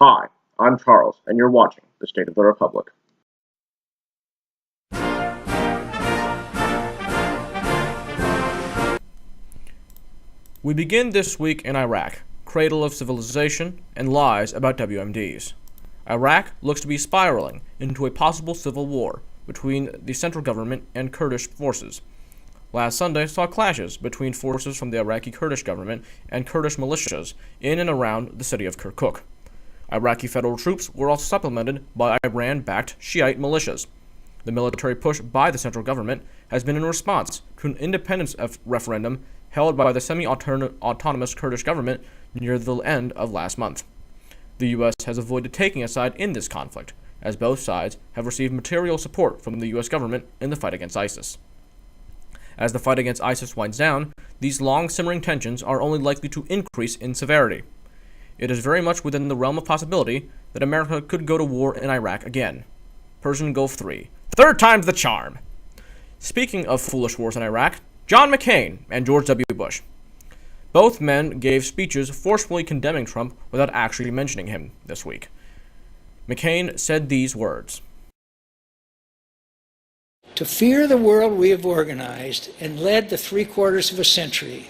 Hi, I'm Charles, and you're watching The State of the Republic. We begin this week in Iraq, cradle of civilization, and lies about WMDs. Iraq looks to be spiraling into a possible civil war between the central government and Kurdish forces. Last Sunday saw clashes between forces from the Iraqi Kurdish government and Kurdish militias in and around the city of Kirkuk. Iraqi federal troops were also supplemented by Iran-backed Shiite militias. The military push by the central government has been in response to an independence referendum held by the semi-autonomous Kurdish government near the end of last month. The U.S. has avoided taking a side in this conflict, as both sides have received material support from the U.S. government in the fight against ISIS. As the fight against ISIS winds down, these long-simmering tensions are only likely to increase in severity. It is very much within the realm of possibility that America could go to war in Iraq again. Persian Gulf 3. Third time's the charm! Speaking of foolish wars in Iraq, John McCain and George W. Bush. Both men gave speeches forcefully condemning Trump without actually mentioning him this week. McCain said these words: "To fear the world we have organized and led the 3/4 of a century,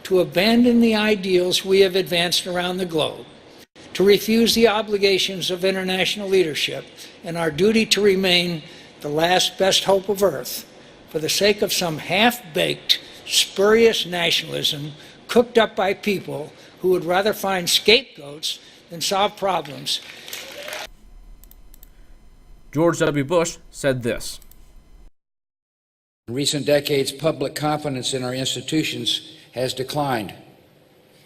to abandon the ideals we have advanced around the globe, to refuse the obligations of international leadership and our duty to remain the last best hope of Earth, for the sake of some half-baked, spurious nationalism cooked up by people who would rather find scapegoats than solve problems." George W. Bush said this: "In recent decades, public confidence in our institutions has declined.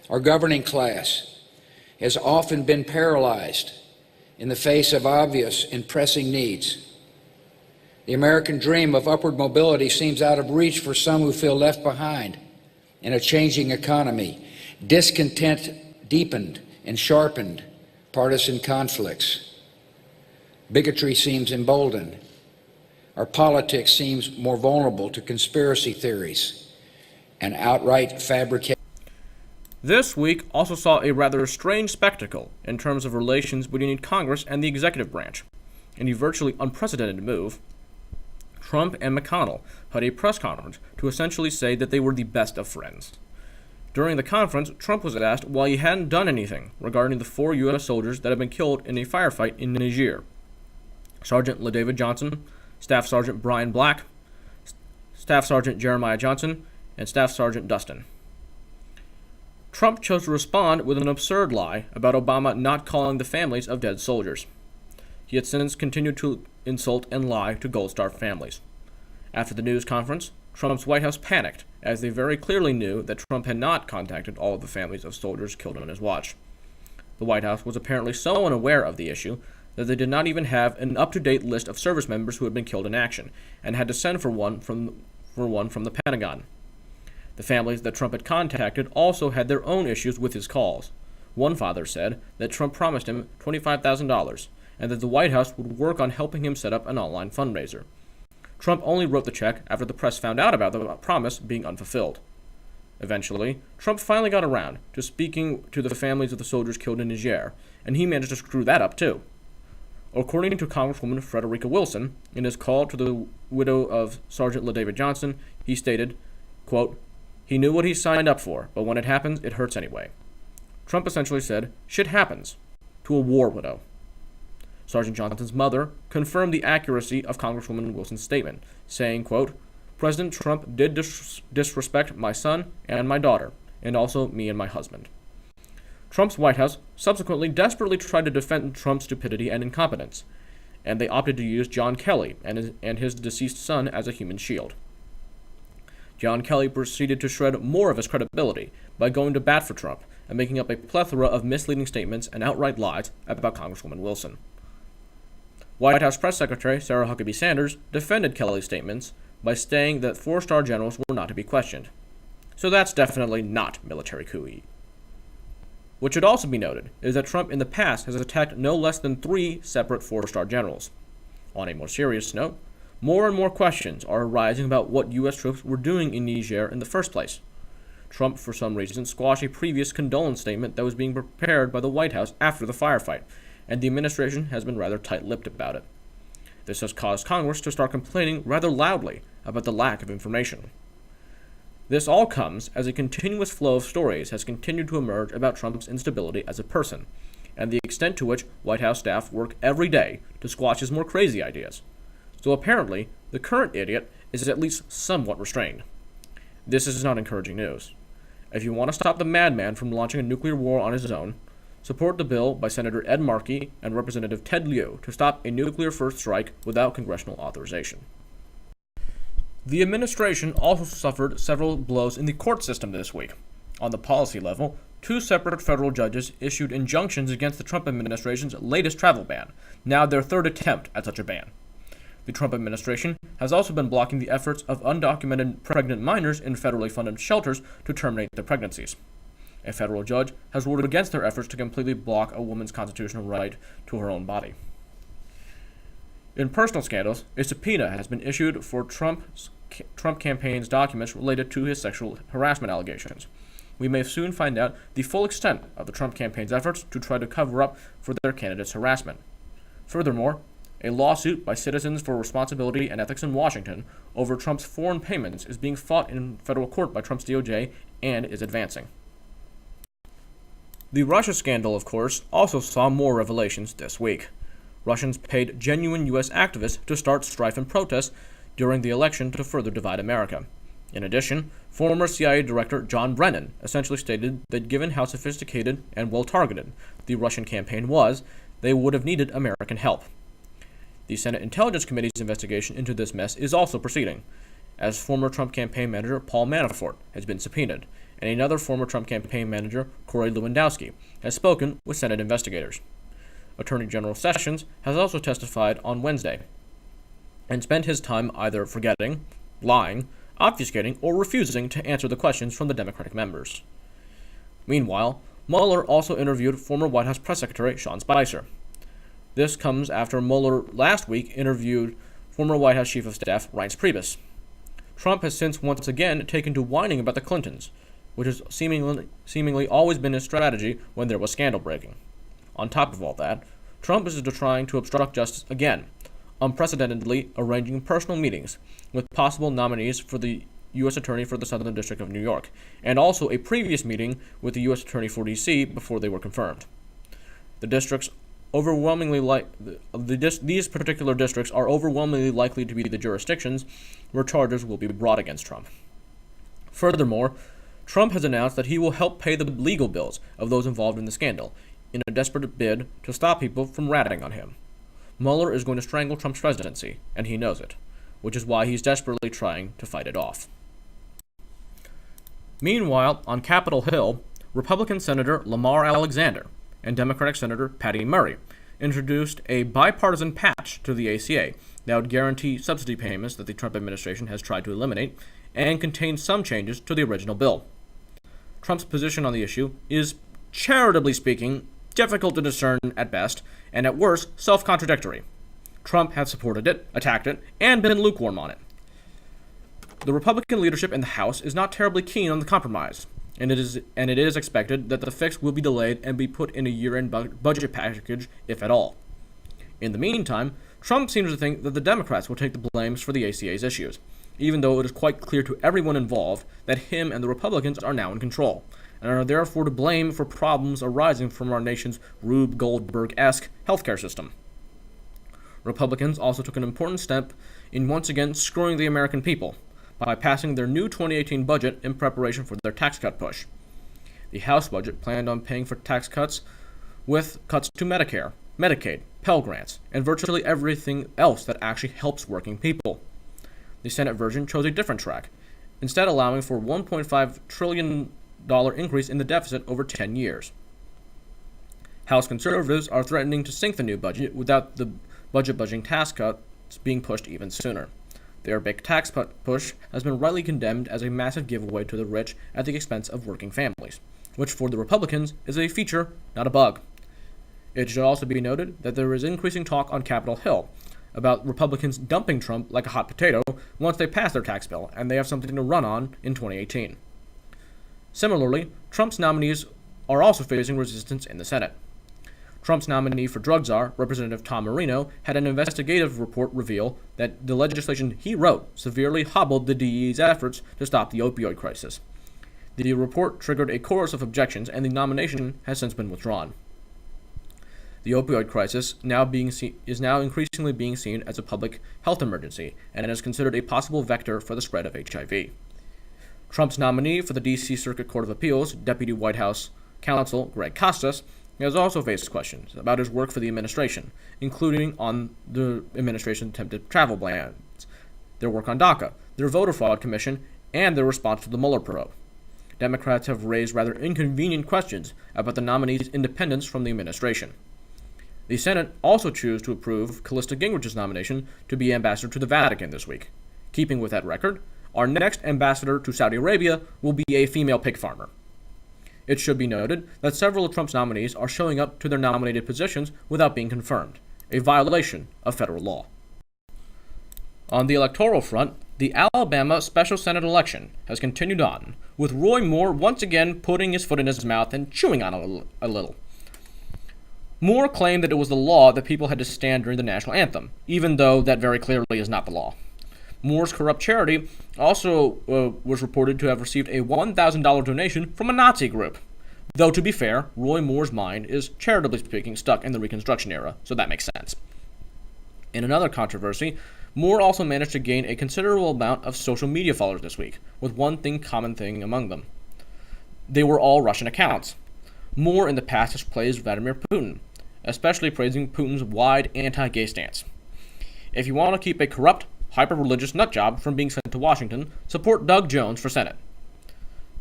Our governing class has often been paralyzed in the face of obvious and pressing needs. The American dream of upward mobility seems out of reach for some who feel left behind in a changing economy. Discontent deepened and sharpened partisan conflicts. Bigotry seems emboldened. Our politics seems more vulnerable to conspiracy theories and outright fabrication." This week also saw a rather strange spectacle in terms of relations between Congress and the executive branch. In a virtually unprecedented move, Trump and McConnell had a press conference to essentially say that they were the best of friends. During the conference, Trump was asked why he hadn't done anything regarding the 4 U.S. soldiers that had been killed in a firefight in Niger: Sergeant LaDavid Johnson, Staff Sergeant Brian Black, Staff Sergeant Jeremiah Johnson, and Staff Sergeant Dustin. Trump chose to respond with an absurd lie about Obama not calling the families of dead soldiers. He had since continued to insult and lie to Gold Star families. After the news conference, Trump's White House panicked, as they very clearly knew that Trump had not contacted all of the families of soldiers killed on his watch. The White House was apparently so unaware of the issue that they did not even have an up-to-date list of service members who had been killed in action, and had to send for one from the Pentagon. The families that Trump had contacted also had their own issues with his calls. One father said that Trump promised him $25,000, and that the White House would work on helping him set up an online fundraiser. Trump only wrote the check after the press found out about the promise being unfulfilled. Eventually, Trump finally got around to speaking to the families of the soldiers killed in Niger, and he managed to screw that up too. According to Congresswoman Frederica Wilson, in his call to the widow of Sergeant LaDavid Johnson, he stated, quote, "He knew what he signed up for, but when it happens, it hurts anyway." Trump essentially said, "Shit happens," to a war widow. Sergeant Johnson's mother confirmed the accuracy of Congresswoman Wilson's statement, saying, quote, "President Trump did disrespect my son and my daughter, and also me and my husband." Trump's White House subsequently desperately tried to defend Trump's stupidity and incompetence, and they opted to use John Kelly and his deceased son as a human shield. John Kelly proceeded to shred more of his credibility by going to bat for Trump and making up a plethora of misleading statements and outright lies about Congresswoman Wilson. White House Press Secretary Sarah Huckabee Sanders defended Kelly's statements by saying that 4-star generals were not to be questioned. So that's definitely not military coup. What should also be noted is that Trump in the past has attacked no less than 3 separate 4-star generals. On a more serious note, more and more questions are arising about what U.S. troops were doing in Niger in the first place. Trump, for some reason, squashed a previous condolence statement that was being prepared by the White House after the firefight, and the administration has been rather tight-lipped about it. This has caused Congress to start complaining rather loudly about the lack of information. This all comes as a continuous flow of stories has continued to emerge about Trump's instability as a person, and the extent to which White House staff work every day to squash his more crazy ideas. So apparently, the current idiot is at least somewhat restrained. This is not encouraging news. If you want to stop the madman from launching a nuclear war on his own, support the bill by Senator Ed Markey and Representative Ted Lieu to stop a nuclear first strike without congressional authorization. The administration also suffered several blows in the court system this week. On the policy level, 2 separate federal judges issued injunctions against the Trump administration's latest travel ban, now their 3rd attempt at such a ban. The Trump administration has also been blocking the efforts of undocumented pregnant minors in federally funded shelters to terminate their pregnancies. A federal judge has ruled against their efforts to completely block a woman's constitutional right to her own body. In personal scandals, a subpoena has been issued for Trump campaign's documents related to his sexual harassment allegations. We may soon find out the full extent of the Trump campaign's efforts to try to cover up for their candidates' harassment. Furthermore, a lawsuit by Citizens for Responsibility and Ethics in Washington over Trump's foreign payments is being fought in federal court by Trump's DOJ and is advancing. The Russia scandal, of course, also saw more revelations this week. Russians paid genuine U.S. activists to start strife and protests during the election to further divide America. In addition, former CIA Director John Brennan essentially stated that given how sophisticated and well-targeted the Russian campaign was, they would have needed American help. The Senate Intelligence Committee's investigation into this mess is also proceeding, as former Trump campaign manager Paul Manafort has been subpoenaed, and another former Trump campaign manager, Corey Lewandowski, has spoken with Senate investigators. Attorney General Sessions has also testified on Wednesday and spent his time either forgetting, lying, obfuscating, or refusing to answer the questions from the Democratic members. Meanwhile, Mueller also interviewed former White House Press Secretary Sean Spicer. This comes after Mueller last week interviewed former White House Chief of Staff Reince Priebus. Trump has since once again taken to whining about the Clintons, which has seemingly always been his strategy when there was scandal breaking. On top of all that, Trump is trying to obstruct justice again, unprecedentedly arranging personal meetings with possible nominees for the U.S. Attorney for the Southern District of New York, and also a previous meeting with the U.S. Attorney for D.C. before they were confirmed. The districts these particular districts are overwhelmingly likely to be the jurisdictions where charges will be brought against Trump. Furthermore, Trump has announced that he will help pay the legal bills of those involved in the scandal, in a desperate bid to stop people from ratting on him. Mueller is going to strangle Trump's presidency, and he knows it, which is why he's desperately trying to fight it off. Meanwhile, on Capitol Hill, Republican Senator Lamar Alexander and Democratic Senator Patty Murray introduced a bipartisan patch to the ACA that would guarantee subsidy payments that the Trump administration has tried to eliminate and contain some changes to the original bill. Trump's position on the issue is, charitably speaking, difficult to discern at best, and at worst, self-contradictory. Trump has supported it, attacked it, and been lukewarm on it. The Republican leadership in the House is not terribly keen on the compromise, and it is expected that the fix will be delayed and be put in a year-end budget package, if at all. In the meantime, Trump seems to think that the Democrats will take the blames for the ACA's issues, even though it is quite clear to everyone involved that him and the Republicans are now in control, and are therefore to blame for problems arising from our nation's Rube Goldberg-esque healthcare system. Republicans also took an important step in once again screwing the American people by passing their new 2018 budget in preparation for their tax cut push. The House budget planned on paying for tax cuts with cuts to Medicare, Medicaid, Pell Grants, and virtually everything else that actually helps working people. The Senate version chose a different track, instead allowing for $1.5 trillion increase in the deficit over 10 years. House conservatives are threatening to sink the new budget without the budgeting tax cuts being pushed even sooner. Their big tax push has been rightly condemned as a massive giveaway to the rich at the expense of working families, which for the Republicans is a feature, not a bug. It should also be noted that there is increasing talk on Capitol Hill about Republicans dumping Trump like a hot potato once they pass their tax bill and they have something to run on in 2018. Similarly, Trump's nominees are also facing resistance in the Senate. Trump's nominee for drug czar, Representative Tom Marino, had an investigative report reveal that the legislation he wrote severely hobbled the DEA's efforts to stop the opioid crisis. The report triggered a chorus of objections, and the nomination has since been withdrawn. The opioid crisis is now increasingly being seen as a public health emergency and is considered a possible vector for the spread of HIV. Trump's nominee for the D.C. Circuit Court of Appeals, Deputy White House Counsel Greg Costas, has also faced questions about his work for the administration, including on the administration's attempted travel bans, their work on DACA, their voter fraud commission, and their response to the Mueller probe. Democrats have raised rather inconvenient questions about the nominee's independence from the administration. The Senate also chose to approve Callista Gingrich's nomination to be ambassador to the Vatican this week. Keeping with that record, our next ambassador to Saudi Arabia will be a female pig farmer. It should be noted that several of Trump's nominees are showing up to their nominated positions without being confirmed, a violation of federal law. On the electoral front, the Alabama special Senate election has continued on, with Roy Moore once again putting his foot in his mouth and chewing on it a little. Moore claimed that it was the law that people had to stand during the national anthem, even though that very clearly is not the law. Moore's corrupt charity also was reported to have received a $1,000 donation from a Nazi group. Though, to be fair, Roy Moore's mind is, charitably speaking, stuck in the Reconstruction era, so that makes sense. In another controversy, Moore also managed to gain a considerable amount of social media followers this week, with one common thing among them. They were all Russian accounts. Moore in the past has praised Vladimir Putin, especially praising Putin's wide anti-gay stance. If you want to keep a corrupt, hyper-religious nutjob from being sent to Washington, support Doug Jones for Senate.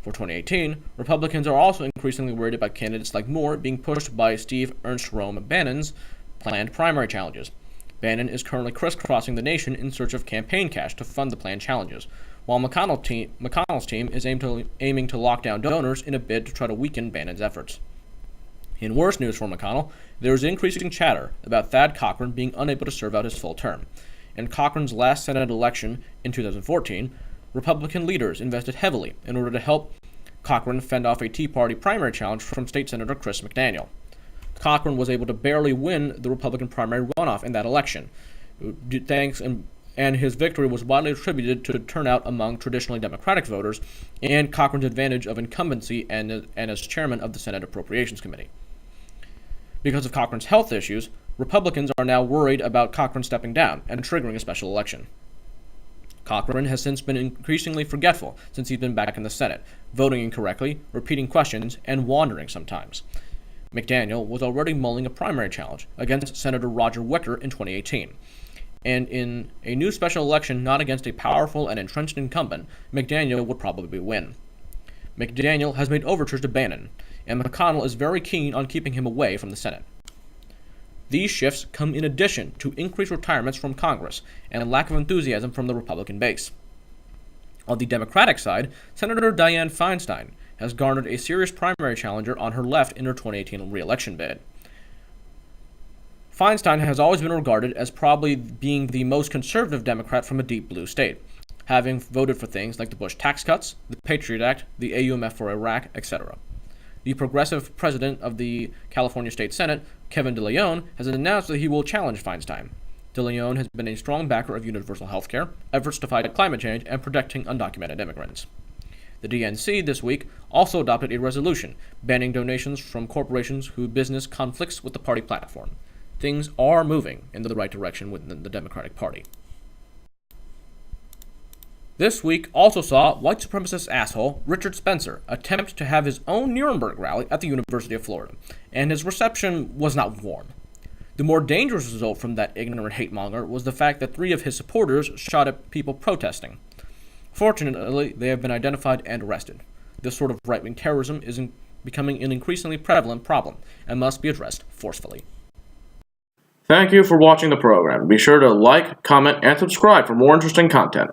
For 2018, Republicans are also increasingly worried about candidates like Moore being pushed by Steve Ernst Rome Bannon's planned primary challenges. Bannon is currently crisscrossing the nation in search of campaign cash to fund the planned challenges, while McConnell's team is aiming to lock down donors in a bid to try to weaken Bannon's efforts. In worse news for McConnell, there is increasing chatter about Thad Cochran being unable to serve out his full term. In Cochran's last Senate election in 2014, Republican leaders invested heavily in order to help Cochran fend off a Tea Party primary challenge from State Senator Chris McDaniel. Cochran was able to barely win the Republican primary runoff in that election, and his victory was widely attributed to turnout among traditionally Democratic voters and Cochran's advantage of incumbency and as chairman of the Senate Appropriations Committee. Because of Cochran's health issues, Republicans are now worried about Cochran stepping down and triggering a special election. Cochran has since been increasingly forgetful since he's been back in the Senate, voting incorrectly, repeating questions, and wandering sometimes. McDaniel was already mulling a primary challenge against Senator Roger Wicker in 2018. And in a new special election not against a powerful and entrenched incumbent, McDaniel would probably win. McDaniel has made overtures to Bannon, and McConnell is very keen on keeping him away from the Senate. These shifts come in addition to increased retirements from Congress and a lack of enthusiasm from the Republican base. On the Democratic side, Senator Dianne Feinstein has garnered a serious primary challenger on her left in her 2018 re-election bid. Feinstein has always been regarded as probably being the most conservative Democrat from a deep blue state, having voted for things like the Bush tax cuts, the Patriot Act, the AUMF for Iraq, etc. The progressive president of the California State Senate, Kevin DeLeon, has announced that he will challenge Feinstein. DeLeon has been a strong backer of universal health care, efforts to fight climate change, and protecting undocumented immigrants. The DNC this week also adopted a resolution banning donations from corporations whose business conflicts with the party platform. Things are moving in the right direction within the Democratic Party. This week also saw white supremacist asshole Richard Spencer attempt to have his own Nuremberg rally at the University of Florida, and his reception was not warm. The more dangerous result from that ignorant hate-monger was the fact that 3 of his supporters shot at people protesting. Fortunately, they have been identified and arrested. This sort of right-wing terrorism is becoming an increasingly prevalent problem and must be addressed forcefully. Thank you for watching the program. Be sure to like, comment, and subscribe for more interesting content.